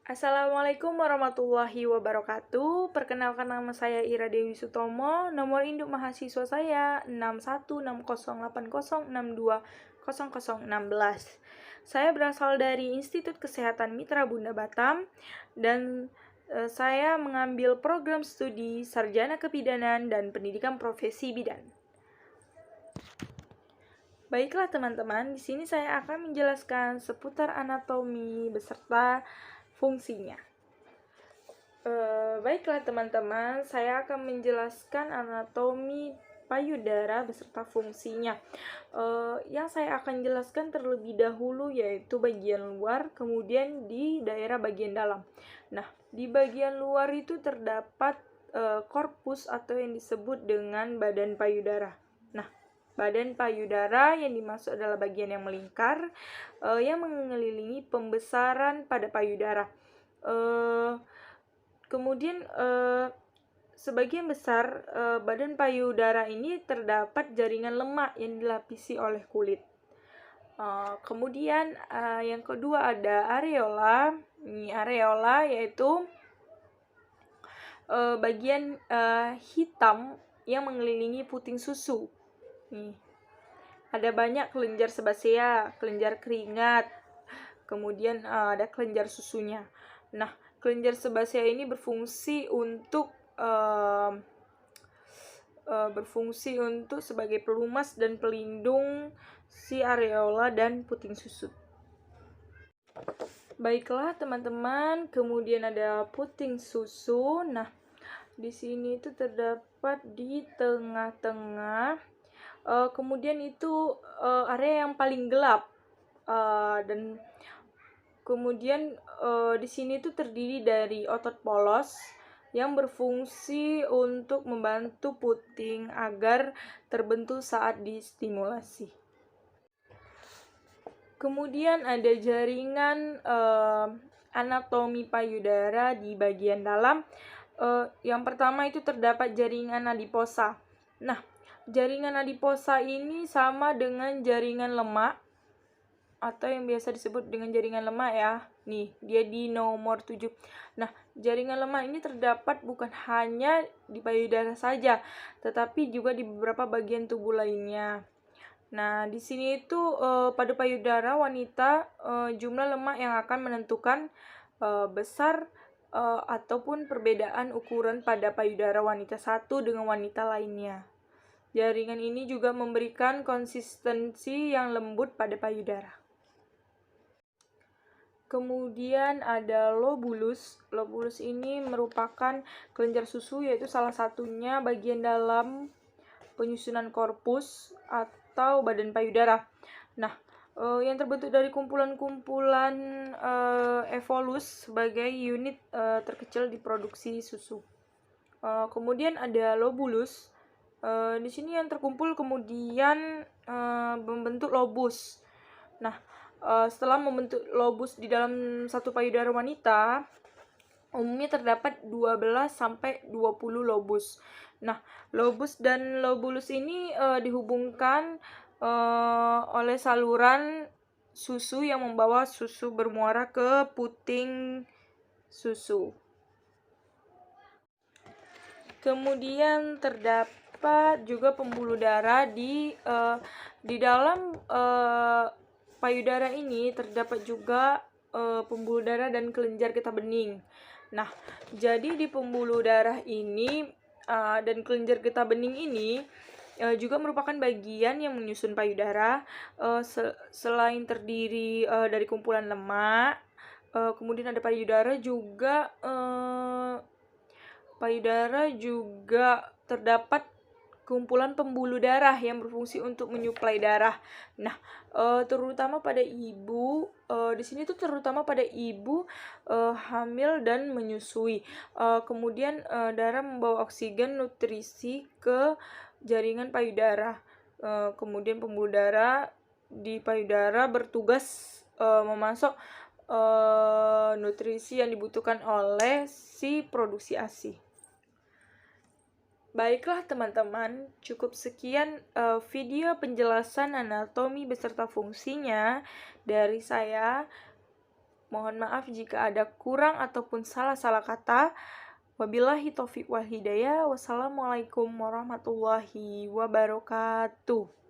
Assalamualaikum warahmatullahi wabarakatuh. Perkenalkan, nama saya Ira Dewi Sutomo. Nomor induk mahasiswa saya 616080620016. Saya berasal dari Institut Kesehatan Mitra Bunda Batam dan saya mengambil program studi Sarjana Kebidanan dan Pendidikan Profesi Bidan. Baiklah teman-teman, di sini saya akan menjelaskan seputar anatomi beserta fungsinya. Baiklah teman-teman, saya akan menjelaskan anatomi payudara beserta fungsinya. Yang saya akan jelaskan terlebih dahulu yaitu bagian luar, kemudian di daerah bagian dalam. Nah, di bagian luar itu terdapat korpus atau yang disebut dengan badan payudara. Nah, badan payudara yang dimaksud adalah bagian yang melingkar yang mengelilingi pembesaran pada payudara. Kemudian sebagian besar badan payudara ini terdapat jaringan lemak yang dilapisi oleh kulit. Kemudian yang kedua ada areola. Ini areola yaitu bagian hitam yang mengelilingi puting susu. Nih, ada banyak kelenjar sebasea, kelenjar keringat, kemudian ada kelenjar susunya. Nah, kelenjar sebasea ini berfungsi untuk sebagai pelumas dan pelindung si areola dan puting susu. Baiklah teman-teman, kemudian ada puting susu. Nah, di sini itu terdapat di tengah-tengah. Kemudian itu area yang paling gelap dan kemudian di sini itu terdiri dari otot polos yang berfungsi untuk membantu puting agar terbentuk saat distimulasi. Kemudian ada jaringan anatomi payudara di bagian dalam. Yang pertama itu terdapat jaringan adiposa. Nah, jaringan adiposa ini sama dengan jaringan lemak atau yang biasa disebut dengan jaringan lemak ya. Nih, dia di nomor 7. Nah, jaringan lemak ini terdapat bukan hanya di payudara saja, tetapi juga di beberapa bagian tubuh lainnya. Nah, di sini itu pada payudara wanita jumlah lemak yang akan menentukan besar ataupun perbedaan ukuran pada payudara wanita satu dengan wanita lainnya. Jaringan ini juga memberikan konsistensi yang lembut pada payudara. Kemudian ada lobulus. Lobulus ini merupakan kelenjar susu, yaitu salah satunya bagian dalam penyusunan korpus atau badan payudara. Nah, yang terbentuk dari kumpulan-kumpulan evolus sebagai unit terkecil di produksi susu. Kemudian ada lobulus. Di sini yang terkumpul kemudian membentuk lobus. Nah, setelah membentuk lobus di dalam satu payudara wanita, umumnya terdapat 12 sampai 20 lobus. Nah, lobus dan lobulus ini dihubungkan oleh saluran susu yang membawa susu bermuara ke puting susu. Kemudian terdapat juga pembuluh darah di dalam payudara ini terdapat juga pembuluh darah dan kelenjar getah bening. Nah, jadi di pembuluh darah ini dan kelenjar getah bening ini juga merupakan bagian yang menyusun payudara. Selain terdiri dari kumpulan lemak, kemudian ada payudara juga terdapat kumpulan pembuluh darah yang berfungsi untuk menyuplai darah. Nah, terutama pada ibu, di sini tuh terutama pada ibu hamil dan menyusui. Kemudian darah membawa oksigen nutrisi ke jaringan payudara. Kemudian pembuluh darah di payudara bertugas memasok nutrisi yang dibutuhkan oleh si produksi ASI. Baiklah teman-teman, cukup sekian video penjelasan anatomi beserta fungsinya dari saya. Mohon maaf jika ada kurang ataupun salah-salah kata. Wabillahi taufiq wal hidayah. Wassalamualaikum warahmatullahi wabarakatuh.